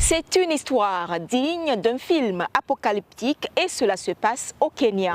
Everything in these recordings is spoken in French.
C'est une histoire digne d'un film apocalyptique et cela se passe au Kenya.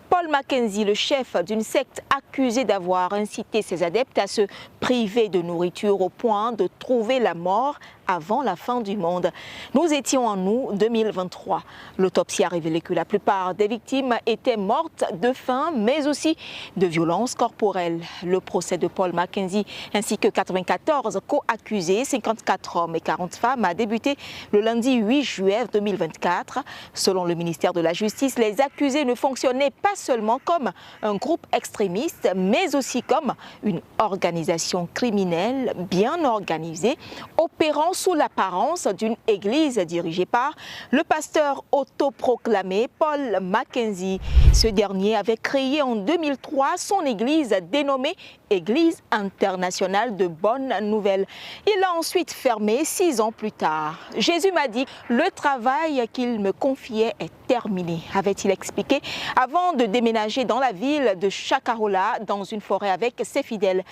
Paul Mackenzie, le chef d'une secte accusé d'avoir incité ses adeptes à se priver de nourriture au point de trouver la mort avant la fin du monde. Nous étions en août 2023. L'autopsie a révélé que la plupart des victimes étaient mortes de faim, mais aussi de violences corporelles. Le procès de Paul Mackenzie ainsi que 94 co-accusés, 54 hommes et 40 femmes, a débuté le lundi 8 juillet 2024. Selon le ministère de la Justice, les accusés ne fonctionnaient pas seulement comme un groupe extrémiste, mais aussi comme une organisation criminelle bien organisée, opérant sous l'apparence d'une église dirigée par le pasteur autoproclamé Paul Mackenzie. Ce dernier avait créé en 2003 son église dénommée Église internationale de bonnes nouvelles. Il l'a ensuite fermée 6 ans plus tard. Jésus m'a dit, le travail qu'il me confiait est terminé, avait-il expliqué avant de déménager dans la ville de Shakahola, dans une forêt avec ses fidèles.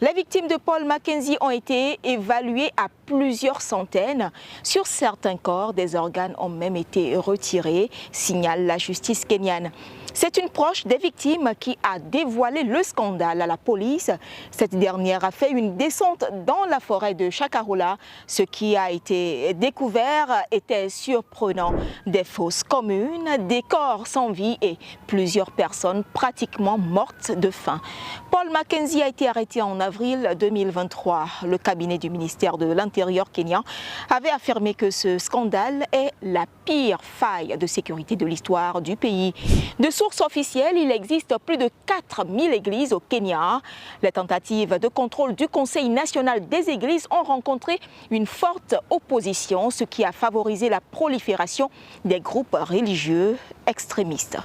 Les victimes de Paul Mackenzie ont été évaluées à plusieurs centaines. Sur certains corps, des organes ont même été retirés, signale la justice kenyane. C'est une proche des victimes qui a dévoilé le scandale à la police. Cette dernière a fait une descente dans la forêt de Shakahola. Ce qui a été découvert était surprenant. Des fosses communes, des corps sans vie et plusieurs personnes pratiquement mortes de faim. Paul Mackenzie a été arrêté en avril 2023. Le cabinet du ministère de l'Intérieur kenyan avait affirmé que ce scandale est la pire faille de sécurité de l'histoire du pays. De sources officielles, il existe plus de 4000 églises au Kenya. Les tentatives de contrôle du Conseil national des églises ont rencontré une forte opposition, ce qui a favorisé la prolifération des groupes religieux extrémistes.